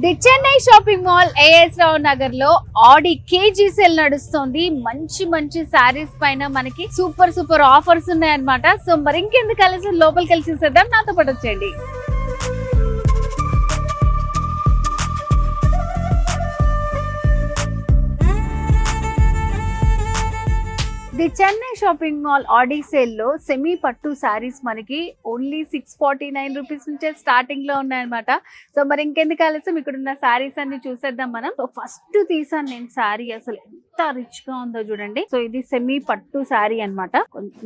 The Chennai shopping mall A S Rao Nagar లో ఆడి KG sale నడుస్తుంది. మంచి మంచి సారీస్ పైన మనకి సూపర్ సూపర్ ఆఫర్స్ ఉన్నాయన్నమాట. సో మరి ఇంకెందుకు కలిసి లోపలికి వెళ్ళి చూసేద్దాం, నాతో పాటు వచ్చేయండి. The Chennai shopping mall Aadi sale లో సెమీ పట్టు సారీస్ మనకి ఓన్లీ 649 రూపీస్ నుంచే స్టార్టింగ్ లో ఉన్నాయన్నమాట. సో మరి ఇంకెందుకు ఆలస్యం, ఇక్కడ ఉన్న సారీస్ అన్ని చూసేద్దాం మనం. సో ఫస్ట్ తీసాను నేను సారీ, అసలు ఎంత రిచ్ గా ఉందో చూడండి. సో ఇది సెమీ పట్టు సారీ అన్నమాట.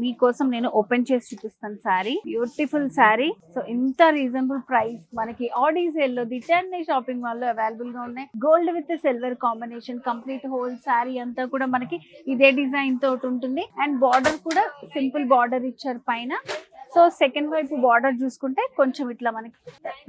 మీకోసం నేను ఓపెన్ చేసి చూపిస్తాను సారీ. Beautiful sorry. సో ఇంత రీజనబుల్ ప్రైస్ మనకి ఆడి సేల్ లో ది చెన్నై షాపింగ్ మాల్ లో అవైలబుల్ గా ఉన్నాయి. Gold with silver combination, complete whole sorry అంతా కూడా మనకి ఇదే డిజైన్ తోటి ఉంటుంది. అండ్ బార్డర్ కూడా సింపుల్ బార్డర్ ఇచ్చారు పైన. సో సెకండ్ వైపు బార్డర్ చూసుకుంటే కొంచెం ఇట్లా మనకి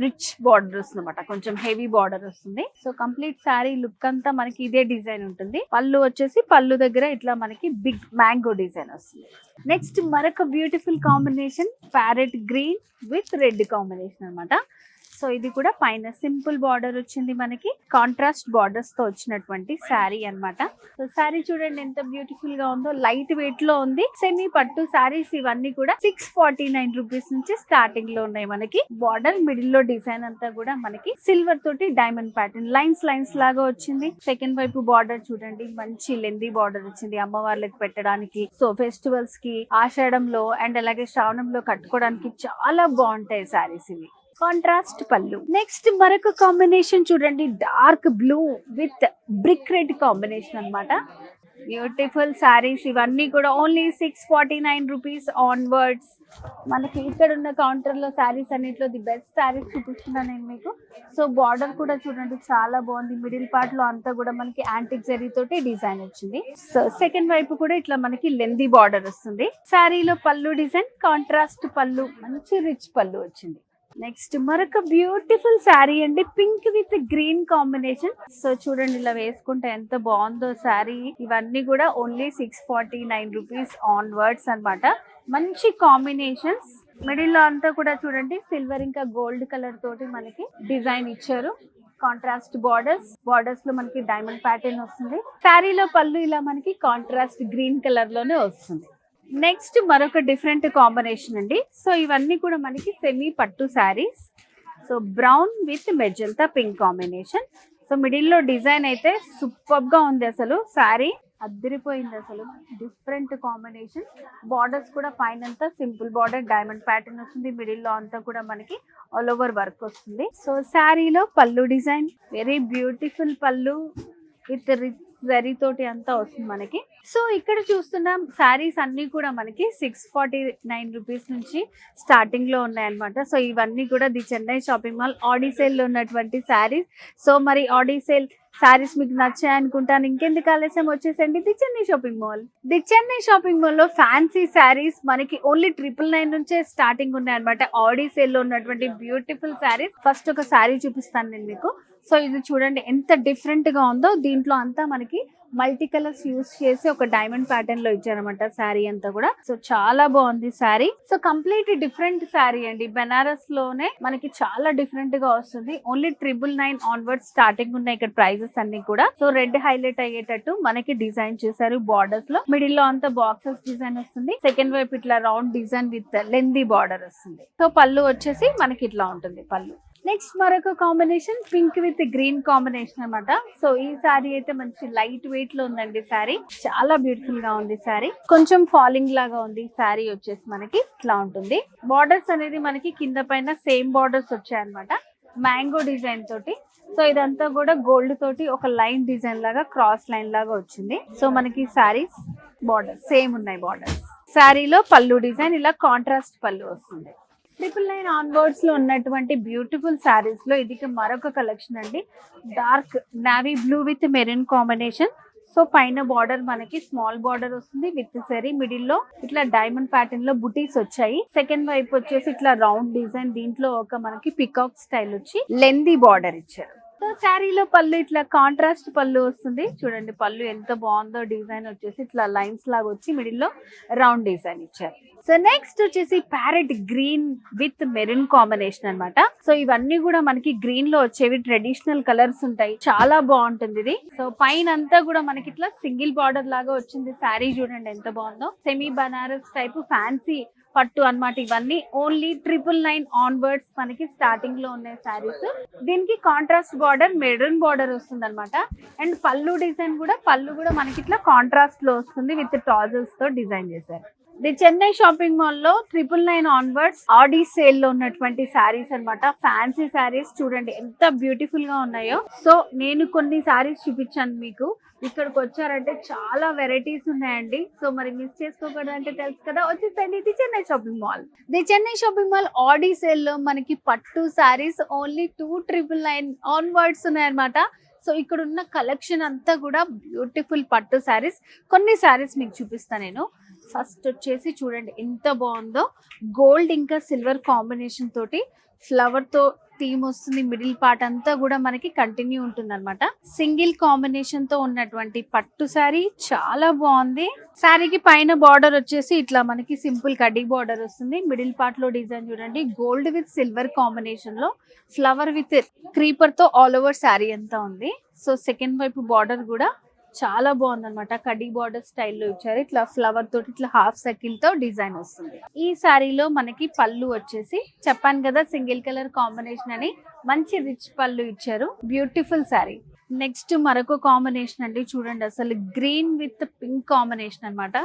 రిచ్ బార్డర్ వస్తుంది అనమాట, కొంచెం హెవీ బార్డర్ వస్తుంది. సో కంప్లీట్ శారీ లుక్ అంతా మనకి ఇదే డిజైన్ ఉంటుంది. పళ్ళు వచ్చేసి పళ్ళు దగ్గర ఇట్లా మనకి బిగ్ మ్యాంగో డిజైన్ వస్తుంది. నెక్స్ట్ మరొక beautiful combination, parrot green with red combination అనమాట. సో ఇది కూడా పైన సింపుల్ బార్డర్ వచ్చింది మనకి, కాంట్రాస్ట్ బార్డర్స్ తో వచ్చినటువంటి శారీ అన్నమాట. సో శారీ చూడండి ఎంత బ్యూటిఫుల్ గా ఉందో, లైట్ వెయిట్ లో ఉంది. సెమీ పట్టు శారీస్ ఇవన్నీ కూడా 649 రూపీస్ నుంచి స్టార్టింగ్ లో ఉన్నాయి మనకి. బార్డర్ మిడిల్ లో డిజైన్ అంతా కూడా మనకి సిల్వర్ తోటి డైమండ్ ప్యాటర్న్ లైన్స్ లైన్స్ లాగా వచ్చింది. సెకండ్ వైపు బార్డర్ చూడండి, మంచి లెందీ బార్డర్ వచ్చింది అమ్మవార్లకు పెట్టడానికి. సో ఫెస్టివల్స్ కి, ఆషాఢంలో అండ్ అలాగే శ్రావణంలో కట్టుకోవడానికి చాలా బాగుంటాయి శారీస్ ఇవి. కాంట్రాస్ట్ పళ్ళు. నెక్స్ట్ మరొక కాంబినేషన్ చూడండి, dark blue with brick red combination అన్నమాట. బ్యూటిఫుల్ సారీస్ ఇవన్నీ కూడా ఓన్లీ 649 రూపీస్ ఆన్వర్డ్స్. మనకి ఇక్కడ ఉన్న కౌంటర్ లో సారీస్ అన్నిట్లో ది బెస్ట్ సారీస్ చూపిస్తున్నాను నేను మీకు. సో బార్డర్ కూడా చూడండి చాలా బాగుంది. మిడిల్ పార్ట్ లో అంతా కూడా మనకి యాంటిక్ జరీ తోటి డిజైన్ వచ్చింది. సో సెకండ్ వైపు కూడా ఇట్లా మనకి లెందీ బార్డర్ వస్తుంది. శారీలో పళ్ళు డిజైన్ కాంట్రాస్ట్ పళ్ళు, మంచి రిచ్ పళ్ళు వచ్చింది. నెక్స్ట్ మరొక బ్యూటిఫుల్ శారీ అండి, pink with green combination. So చూడండి ఇలా వేసుకుంటే ఎంత బాగుందో శారీ. ఇవన్నీ కూడా ఓన్లీ 649 రూపీస్ ఆన్వర్డ్స్ అన్నమాట. మంచి కాంబినేషన్స్. మిడిల్ లో అంతా కూడా చూడండి సిల్వర్ ఇంకా గోల్డ్ కలర్ తోటి మనకి డిజైన్ ఇచ్చారు. కాంట్రాస్ట్ బార్డర్స్ లో మనకి డైమండ్ ప్యాటర్న్ వస్తుంది. శారీలో పళ్ళు ఇలా మనకి కాంట్రాస్ట్ గ్రీన్ కలర్ లోనే వస్తుంది. నెక్స్ట్ మరొక డిఫరెంట్ కాంబినేషన్ అండి. సో ఇవన్నీ కూడా మనకి సెమీ పట్టు saris. So brown with magenta pink combination. So middle లో డిజైన్ అయితే సూపర్ గా ఉంది, అసలు శారీ అద్దరిపోయింది అసలు. Different combination. బార్డర్స్ కూడా పైన సింపుల్ బార్డర్ డైమండ్ ప్యాటర్న్ వస్తుంది. మిడిల్ లో అంతా కూడా మనకి ఆల్ ఓవర్ వర్క్ వస్తుంది. సో శారీలో పళ్ళు డిజైన్ వెరీ బ్యూటిఫుల్ పళ్ళు విత్ జరీ తోటి అంతా వస్తుంది మనకి. సో ఇక్కడ చూస్తున్నాం శారీస్ అన్ని కూడా మనకి 649 రూపీస్ నుంచి స్టార్టింగ్ లో ఉన్నాయన్నమాట. సో ఇవన్నీ కూడా the Chennai shopping mall Aadi sale లో ఉన్నటువంటి శారీస్. సో మరి ఆడి సేల్ శారీస్ మీకు నచ్చాయి అనుకుంటాను. ఇంకెందుకు ఆలస్యం, వచ్చేసండి the Chennai shopping mall. The Chennai shopping mall లో ఫ్యాన్సీ శారీస్ మనకి ఓన్లీ 999 నుంచే స్టార్టింగ్ ఉన్నాయి అనమాట. ఆడి సేల్ లో ఉన్నటువంటి బ్యూటిఫుల్ శారీస్. ఫస్ట్ ఒక శారీ చూపిస్తాను నేను మీకు. సో ఇది చూడండి ఎంత డిఫరెంట్ గా ఉందో. దీంట్లో అంతా మనకి మల్టీ కలర్స్ యూస్ చేసి ఒక డైమండ్ ప్యాటర్న్ లో ఇచ్చారనమాట శారీ అంతా కూడా. సో చాలా బాగుంది sari. So complete different sari అండి. బెనారస్ లోనే మనకి చాలా డిఫరెంట్ గా వస్తుంది. ఓన్లీ 999 ఆన్వర్డ్ స్టార్టింగ్ ఉన్నాయి ఇక్కడ ప్రైజెస్ అన్ని కూడా. సో రెడ్ హైలైట్ అయ్యేటట్టు మనకి డిజైన్ చేశారు బార్డర్స్ లో. మిడిల్ లో అంతా బాక్సెస్ డిజైన్ వస్తుంది. సెకండ్ వైపు ఇట్లా round design with lengthy border వస్తుంది. సో పళ్ళు వచ్చేసి మనకి ఇట్లా ఉంటుంది పళ్ళు. నెక్స్ట్ మరొక combination, pink with green combination అనమాట. సో ఈ సారీ అయితే మంచి లైట్ వెయిట్ లో ఉందండి సారీ. చాలా బ్యూటిఫుల్ గా ఉంది సారీ. కొంచెం ఫాలింగ్ లాగా ఉంది సారీ వచ్చేసి మనకి ఇట్లా ఉంటుంది. బార్డర్స్ అనేది మనకి కింద పైన సేమ్ బార్డర్స్ వచ్చాయన్నమాట, మ్యాంగో డిజైన్ తోటి. సో ఇదంతా కూడా గోల్డ్ తోటి ఒక లైన్ డిజైన్ లాగా క్రాస్ లైన్ లాగా వచ్చింది. సో మనకి సారీస్ బార్డర్ సేమ్ ఉన్నాయి. బార్డర్స్ శారీలో పళ్ళు డిజైన్ ఇలా కాంట్రాస్ట్ పళ్ళు వస్తుంది. 999 ఆన్వర్డ్స్ లో ఉన్నటువంటి బ్యూటిఫుల్ శారీస్ లో ఇది మరొక కలెక్షన్ అండి. Dark navy blue with maroon combination. So పైన బార్డర్ మనకి స్మాల్ బార్డర్ వస్తుంది విత్ సరీ. మిడిల్ లో ఇట్లా డైమండ్ ప్యాటర్న్ లో బుటీస్ వచ్చాయి. సెకండ్ వైపు వచ్చేసి ఇట్లా రౌండ్ డిజైన్. దీంట్లో ఒక మనకి పికాక్ స్టైల్ వచ్చి లెందీ బార్డర్ ఇచ్చారు. సో శారీలో పళ్ళు ఇట్లా కాంట్రాస్ట్ పళ్ళు వస్తుంది చూడండి. పళ్ళు ఎంత బాగుందో, డిజైన్ వచ్చేసి ఇట్లా లైన్స్ లాగా వచ్చి మిడిల్ లో రౌండ్ డిజైన్ ఇచ్చారు. సో నెక్స్ట్ వచ్చేసి parrot green with maroon combination అన్నమాట. సో ఇవన్నీ కూడా మనకి గ్రీన్ లో వచ్చేవి ట్రెడిషనల్ కలర్స్ ఉంటాయి, చాలా బాగుంటుంది ఇది. సో పైన అంతా కూడా మనకి ఇట్లా సింగిల్ బార్డర్ లాగా వచ్చింది. శారీ చూడండి ఎంత బాగుందో, సెమీ బనారస్ టైప్ ఫ్యాన్సీ పట్టు అన్నమాట. ఇవన్నీ ఓన్లీ 999 ఆన్వర్డ్స్ మనకి స్టార్టింగ్ లో ఉన్నాయి శారీస్. దీనికి కాంట్రాస్ట్ బార్డర్, మెరూన్ బార్డర్ వస్తుంది అనమాట. అండ్ పళ్ళు డిజైన్ కూడా, పళ్ళు కూడా మనకి ఇట్లా కాంట్రాస్ట్ లో వస్తుంది విత్ టాజల్స్ తో డిజైన్ చేశారు. ది చెన్నై షాపింగ్ మాల్ లో 999 ఆన్వర్డ్స్ ఆడి సేల్ లో ఉన్నటువంటి శారీస్ అన్నమాట. ఫ్యాన్సీ శారీస్ చూడండి ఎంత బ్యూటిఫుల్ గా ఉన్నాయో. సో నేను కొన్ని శారీస్ చూపించాను మీకు. ఇక్కడికి వచ్చారంటే చాలా వెరైటీస్ ఉన్నాయండి. సో మరి మిస్ చేసుకోకూడదు అంటే తెలుసు కదా, వచ్చేసండి the Chennai shopping mall. The Chennai shopping mall Aadi sale లో మనకి పట్టు శారీస్ ఓన్లీ 2999 ఆన్వర్డ్స్ ఉన్నాయన్నమాట. సో ఇక్కడ ఉన్న కలెక్షన్ అంతా కూడా బ్యూటిఫుల్ పట్టు శారీస్. కొన్ని శారీస్ మీకు చూపిస్తాను నేను. ఫస్ట్ వచ్చేసి చూడండి ఎంత బాగుందో, గోల్డ్ ఇంకా సిల్వర్ కాంబినేషన్ తోటి ఫ్లవర్ తో థీమ్ వస్తుంది. మిడిల్ పార్ట్ అంతా కూడా మనకి కంటిన్యూ ఉంటుంది అనమాట. సింగిల్ కాంబినేషన్ తో ఉన్నటువంటి పట్టు శారీ చాలా బాగుంది. శారీకి పైన బార్డర్ వచ్చేసి ఇట్లా మనకి సింపుల్ కడ్డీ బార్డర్ వస్తుంది. మిడిల్ పార్ట్ లో డిజైన్ చూడండి, గోల్డ్ విత్ సిల్వర్ కాంబినేషన్ లో ఫ్లవర్ విత్ క్రీపర్ తో ఆల్ ఓవర్ శారీ అంతా ఉంది. సో సెకండ్ వైపు బార్డర్ కూడా చాలా బాగుంది అనమాట. కడ్డీ బార్డర్ స్టైల్లో ఇచ్చారు. ఇట్లా ఫ్లవర్ తోటి ఇట్లా హాఫ్ సర్కిల్ తో డిజైన్ వస్తుంది. ఈ శారీలో మనకి పళ్ళు వచ్చేసి చెప్పాను కదా సింగిల్ కలర్ కాంబినేషన్ అని, మంచి రిచ్ పళ్ళు ఇచ్చారు. బ్యూటిఫుల్ శారీ. నెక్స్ట్ మరొక కాంబినేషన్ అండి చూడండి, అసలు గ్రీన్ విత్ పింక్ కాంబినేషన్ అన్నమాట.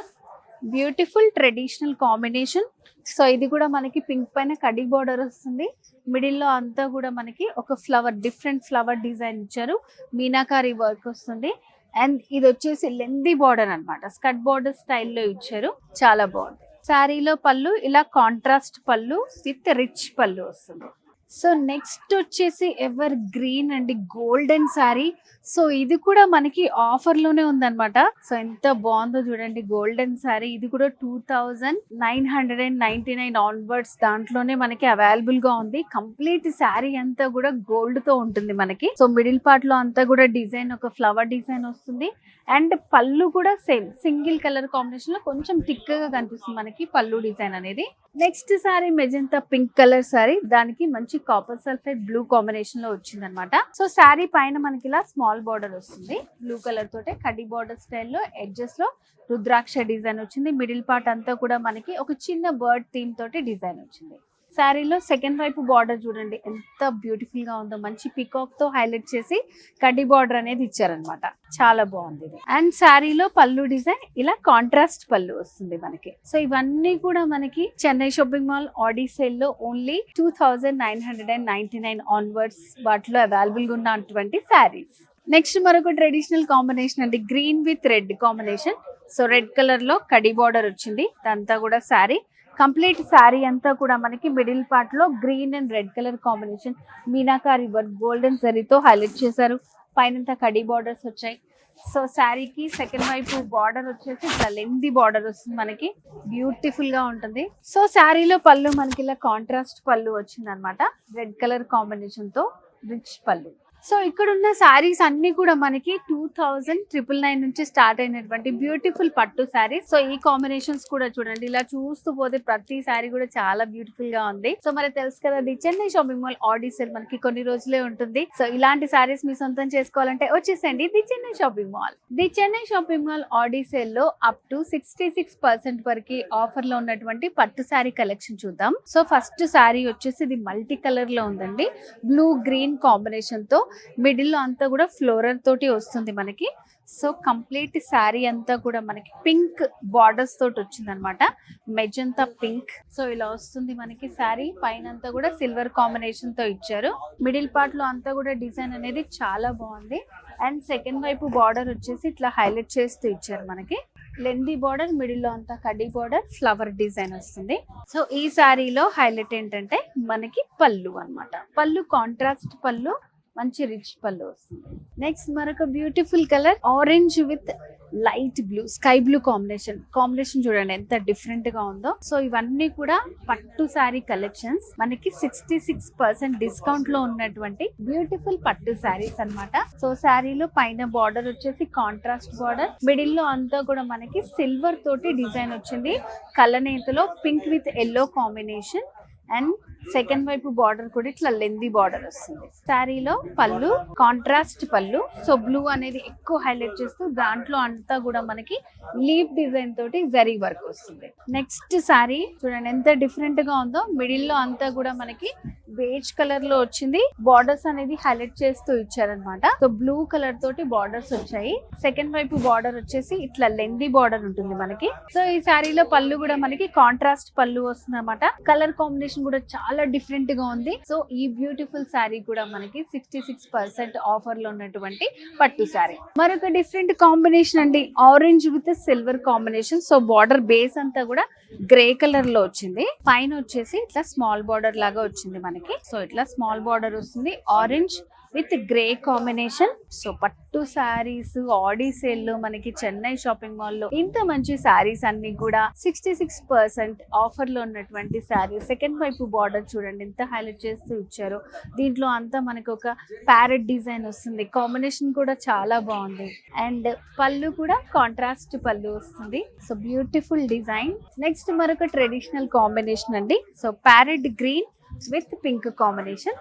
Beautiful traditional combination. సో ఇది కూడా మనకి పింక్ పైన కడ్డీ బార్డర్ వస్తుంది. మిడిల్ లో అంతా కూడా మనకి ఒక ఫ్లవర్, డిఫరెంట్ ఫ్లవర్ డిజైన్ ఇచ్చారు. మీనాకారి వర్క్ వస్తుంది. అండ్ ఇది వచ్చేసి లెందీ బార్డర్ అన్నమాట, స్కర్ట్ బార్డర్ స్టైల్లో ఇచ్చారు. చాలా బాగుంది. శారీలో పళ్ళు ఇలా కాంట్రాస్ట్ పళ్ళు విత్ రిచ్ పళ్ళు వస్తుంది. సో నెక్స్ట్ వచ్చేసి ఎవర్ గ్రీన్ అండి, గోల్డెన్ శారీ. సో ఇది కూడా మనకి ఆఫర్ లోనే ఉందన్నమాట. సో ఎంత బాగుందో చూడండి, గోల్డెన్ శారీ. ఇది కూడా 2999 ఆన్వర్డ్స్ దాంట్లోనే మనకి అవైలబుల్ గా ఉంది. కంప్లీట్ శారీ అంతా కూడా గోల్డ్ తో ఉంటుంది మనకి. సో మిడిల్ పార్ట్ లో అంతా కూడా డిజైన్, ఒక ఫ్లవర్ డిజైన్ వస్తుంది. అండ్ పళ్ళు కూడా సేమ్ సింగిల్ కలర్ కాంబినేషన్ లో కొంచెం థిక్ గా కనిపిస్తుంది మనకి పళ్ళు డిజైన్ అనేది. Next sorry magenta pink colour sorry, దానికి మంచి కాపర్ సల్ఫైడ్ బ్లూ కాంబినేషన్ లో వచ్చింది అనమాట. సో శారీ పైన మనకి ఇలా స్మాల్ బార్డర్ వస్తుంది బ్లూ కలర్ తోటే, కడ్డీ బార్డర్ స్టైల్లో ఎడ్జెస్ లో రుద్రాక్ష డిజైన్ వచ్చింది. మిడిల్ పార్ట్ అంతా కూడా మనకి ఒక చిన్న బర్డ్ థీమ్ తోటి డిజైన్ వచ్చింది. శారీలో సెకండ్ వైపు బార్డర్ చూడండి ఎంత బ్యూటిఫుల్ గా ఉందో, మంచి పికాక్ తో హైలైట్ చేసి కడ్డీ బార్డర్ అనేది ఇచ్చారనమాట. చాలా బాగుంది. అండ్ శారీలో పళ్ళు డిజైన్ ఇలా కాంట్రాస్ట్ పళ్ళు వస్తుంది మనకి. సో ఇవన్నీ కూడా మనకి Chennai shopping mall Aadi sale లో ఓన్లీ 2999 ఆన్వర్డ్స్ వాటిలో అవైలబుల్ గా ఉన్నటువంటి శారీస్. నెక్స్ట్ మరొక ట్రెడిషనల్ కాంబినేషన్ అండి, green with red combination. So red colour లో కడ్డీ బార్డర్ వచ్చింది, ఇదంతా కూడా శారీ. కంప్లీట్ శారీ అంతా కూడా మనకి మిడిల్ పార్ట్ లో green and red colour combination meenakari work golden జరీతో హైలైట్ చేశారు. పైనంతా కడ్డీ బార్డర్స్ వచ్చాయి. సో శారీకి సెకండ్ వైపు బార్డర్ వచ్చేసి ఇట్లా లెందీ బార్డర్ వస్తుంది మనకి, బ్యూటిఫుల్ గా ఉంటుంది. సో శారీలో పళ్ళు మనకి ఇలా కాంట్రాస్ట్ పళ్ళు వచ్చింది అనమాట, రెడ్ కలర్ కాంబినేషన్ తో రిచ్ పళ్ళు. సో ఇక్కడ ఉన్న శారీస్ అన్ని కూడా మనకి 2999 నుంచి స్టార్ట్ అయినటువంటి బ్యూటిఫుల్ పట్టు శారీస్. సో ఈ కాంబినేషన్స్ కూడా చూడండి, ఇలా చూస్తూ పోతే ప్రతి శారీ కూడా చాలా బ్యూటిఫుల్ గా ఉంది. సో మరి తెలుసు కదా, the Chennai shopping mall Aadi sale మనకి కొన్ని రోజులే ఉంటుంది. సో ఇలాంటి శారీస్ మీ సొంతం చేసుకోవాలంటే వచ్చేసండి the Chennai shopping mall. The Chennai shopping mall Aadi sale లో అప్ టు 66% వరకు ఆఫర్ లో ఉన్నటువంటి పట్టు శారీ కలెక్షన్ చూద్దాం. సో ఫస్ట్ శారీ వచ్చేసి ఇది మల్టీ కలర్ లో ఉందండి, బ్లూ గ్రీన్ కాంబినేషన్ తో. మిడిల్ లో అంతా కూడా ఫ్లోరల్ తోటి వస్తుంది మనకి. సో కంప్లీట్ శారీ అంతా కూడా మనకి పింక్ బార్డర్స్ తోటి వచ్చింది అనమాట, మెజంతా పింక్. సో ఇలా వస్తుంది మనకి శారీ. పైన అంతా కూడా సిల్వర్ కాంబినేషన్ తో ఇచ్చారు. మిడిల్ పార్ట్ లో అంతా కూడా డిజైన్ అనేది చాలా బాగుంది. అండ్ సెకండ్ వైపు బార్డర్ వచ్చేసి ఇట్లా హైలైట్ చేస్తూ ఇచ్చారు మనకి, లెందీ బార్డర్, మిడిల్ లో అంతా కడ్డీ బార్డర్, ఫ్లవర్ డిజైన్ వస్తుంది. సో ఈ శారీలో హైలైట్ ఏంటంటే మనకి పళ్ళు అన్నమాట. పళ్ళు కాంట్రాస్ట్ పళ్ళు మంచి రిచ్ పళ్ళు వస్తుంది. నెక్స్ట్ మరొక beautiful colour orange with light blue, sky blue combination చూడండి ఎంత డిఫరెంట్ గా ఉందో. సో ఇవన్నీ కూడా పట్టు శారీ కలెక్షన్స్, మనకి 66% డిస్కౌంట్ లో ఉన్నటువంటి బ్యూటిఫుల్ పట్టు శారీస్ అన్నమాట. సో శారీలో పైన బార్డర్ వచ్చేసి కాంట్రాస్ట్ బార్డర్, మిడిల్ లో అంతా కూడా మనకి సిల్వర్ తోటి డిజైన్ వచ్చింది. కలనేతలో pink with yellow combination and second వైపు బార్డర్ కూడా ఇట్లా లెందీ బార్డర్ వస్తుంది. శారీలో పళ్ళు కాంట్రాస్ట్ పళ్ళు, సో బ్లూ అనేది ఎక్కువ హైలైట్ చేస్తూ దాంట్లో అంతా కూడా మనకి లీఫ్ డిజైన్ తోటి జరీ వర్క్ వస్తుంది. నెక్స్ట్ శారీ చూడండి ఎంత డిఫరెంట్ గా ఉందో. మిడిల్ లో అంతా కూడా మనకి బేజ్ కలర్ లో వచ్చింది, బార్డర్స్ అనేది హైలైట్ చేస్తూ ఇచ్చారనమాట. సో బ్లూ కలర్ తోటి బార్డర్స్ వచ్చాయి. సెకండ్ వైపు బార్డర్ వచ్చేసి ఇట్లా లెందీ బార్డర్ ఉంటుంది మనకి. సో ఈ శారీలో పళ్ళు కూడా మనకి కాంట్రాస్ట్ పళ్ళు వస్తుంది అనమాట. కలర్ కాంబినేషన్ కూడా చాలా డిఫరెంట్ గా ఉంది. సో ఈ బ్యూటిఫుల్ శారీ కూడా మనకి 66% ఆఫర్ లో ఉన్నటువంటి పట్టు శారీ. మరొక డిఫరెంట్ కాంబినేషన్ అండి, orange with silver combination. So border base అంతా కూడా గ్రే కలర్ లో వచ్చింది, పైన వచ్చేసి ఇట్లా స్మాల్ బార్డర్ లాగా వచ్చింది మనకి. సో ఇట్లా స్మాల్ బార్డర్ వస్తుంది, orange with grey combination. So పట్టు శారీస్ ఆడి సేల్ లో మనకి చెన్నై షాపింగ్ మాల్ లో ఇంత మంచి శారీస్ అన్ని కూడా 66% ఆఫర్ లో ఉన్నటువంటి శారీస్. సెకండ్ వైపు బార్డర్ చూడండి ఎంత హైలైట్ చేస్తూ ఇచ్చారు. దీంట్లో అంతా మనకి ఒక ప్యారెట్ డిజైన్ వస్తుంది, కాంబినేషన్ కూడా చాలా బాగుంది. అండ్ పళ్ళు కూడా కాంట్రాస్ట్ పళ్ళు వస్తుంది. So beautiful design. నెక్స్ట్ మరొక ట్రెడిషనల్ కాంబినేషన్ అండి. So parrot green with pink combination.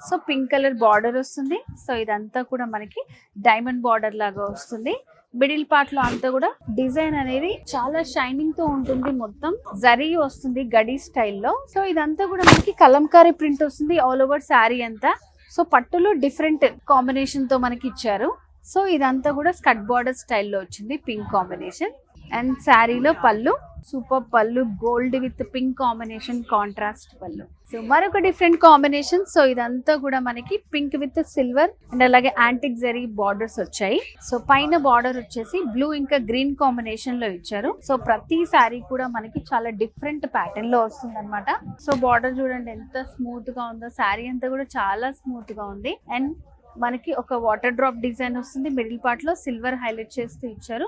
So pink colour border వస్తుంది. సో ఇదంతా కూడా మనకి డైమండ్ బార్డర్ లాగా వస్తుంది. మిడిల్ పార్ట్ లో అంతా కూడా డిజైన్ అనేది చాలా షైనింగ్ తో ఉంటుంది, మొత్తం జరీ వస్తుంది గడి స్టైల్లో. సో ఇదంతా కూడా మనకి కలంకారీ ప్రింట్ వస్తుంది ఆల్ ఓవర్ శారీ అంతా. సో పట్టులో డిఫరెంట్ కాంబినేషన్ తో మనకి ఇచ్చారు. సో ఇదంతా కూడా స్కట్ బార్డర్ స్టైల్లో వచ్చింది, పింక్ కాంబినేషన్. అండ్ శారీలో పళ్ళు సూపర్ పళ్ళు, gold with pink combination, contrast పళ్ళు. సో మరొక డిఫరెంట్ కాంబినేషన్. సో ఇదంతా కూడా మనకి పింక్ విత్ సిల్వర్ అండ్ అలాగే యాంటిక్ జరీ బార్డర్స్ వచ్చాయి. సో పైన బార్డర్ వచ్చేసి బ్లూ ఇంకా గ్రీన్ కాంబినేషన్ లో ఇచ్చారు. సో ప్రతి శారీ కూడా మనకి చాలా డిఫరెంట్ ప్యాటర్న్ లో వస్తుంది అనమాట. సో బార్డర్ చూడండి ఎంత స్మూత్ గా ఉందో, శారీ అంతా కూడా చాలా స్మూత్ గా ఉంది. అండ్ మనకి ఒక వాటర్ డ్రాప్ డిజైన్ వస్తుంది, మిడిల్ పార్ట్ లో సిల్వర్ హైలైట్ చేస్తూ ఇచ్చారు.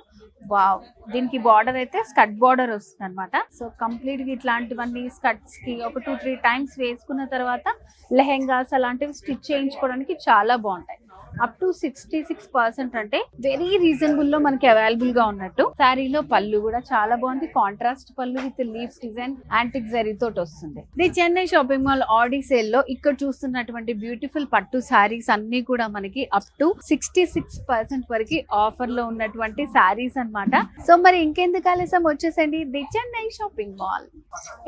వావ్, దీనికి బార్డర్ అయితే స్కట్ బార్డర్ వస్తుంది అనమాట. సో కంప్లీట్ గా ఇట్లాంటివన్నీ స్కట్స్ కి ఒక 2-3 టైమ్స్ వేసుకున్న తర్వాత లెహెంగాస్ అలాంటివి స్టిచ్ చేయించుకోవడానికి చాలా బాగుంటాయి. అప్ టు 66% అంటే వెరీ రీజనబుల్ లో మనకి అవైలబుల్ గా ఉన్నట్టు. శారీలో పళ్ళు కూడా చాలా బాగుంది, కాంట్రాస్ట్ పళ్ళు with leaves design antique zari తోటి వస్తుంది. ఇది Chennai shopping mall Aadi sale లో ఇక్కడ చూస్తున్నటువంటి బ్యూటిఫుల్ పట్టు శారీస్ అన్ని కూడా మనకి అప్ టు 66% వరకు ఆఫర్ లో ఉన్నటువంటి శారీస్ అన్నమాట. సో మరి ఇంకెందుకు ఆలస్యం, వచ్చేసండి ది చెన్నై షాపింగ్ మాల్.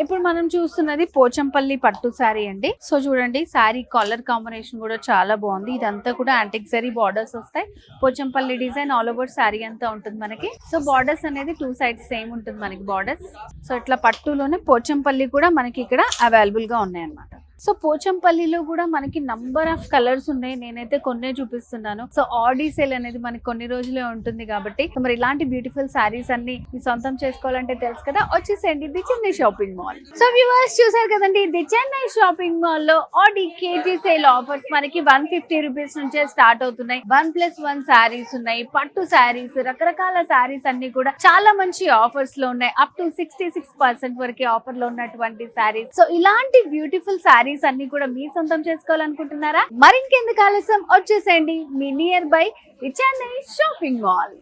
ఇప్పుడు మనం చూస్తున్నది పోచంపల్లి పట్టు శారీ అండి. సో చూడండి శారీ కలర్ కాంబినేషన్ కూడా చాలా బాగుంది. ఇదంతా కూడా యాంటిక్ జరీ బార్డర్స్ వస్తాయి, Pochampally design all over sari అంతా ఉంటుంది మనకి. సో బార్డర్స్ అనేది 2 సైడ్స్ సేమ్ ఉంటుంది మనకి బార్డర్స్. సో ఇట్లా పట్టులోనే పోచంపల్లి కూడా మనకి ఇక్కడ అవైలబుల్ గా ఉన్నాయి అన్నమాట. సో పోచంపల్లిలో కూడా మనకి నంబర్ ఆఫ్ కలర్స్ ఉన్నాయి, నేనైతే కొన్నే చూపిస్తున్నాను. సో ఆడి సేల్ అనేది మనకి కొన్ని రోజులే ఉంటుంది కాబట్టి మరి ఇలాంటి బ్యూటిఫుల్ శారీస్ అన్ని మీ సొంతం చేసుకోవాలంటే తెలుసు కదా, వచ్చేసేయండి the Chennai shopping mall. So viewers చూసారు కదండి, ది చెన్నై షాపింగ్ మాల్ లో ఆడి కేజీ సేల్ ఆఫర్స్ మనకి 150 రూపీస్ నుంచే స్టార్ట్ అవుతున్నాయి. 1+1 శారీస్ ఉన్నాయి, పట్టు శారీస్, రకరకాల శారీస్ అన్ని కూడా చాలా మంచి ఆఫర్స్ లో ఉన్నాయి. అప్ టు 66% వరకు ఆఫర్ లో ఉన్నటువంటి శారీస్. సో ఇలాంటి బ్యూటిఫుల్ శారీస్ అన్ని కూడా మీ సొంతం చేసుకోవాలనుకుంటున్నారా? మరింకెందుకు ఆలస్యం, వచ్చేసేయండి మీ nearby the Chennai shopping mall.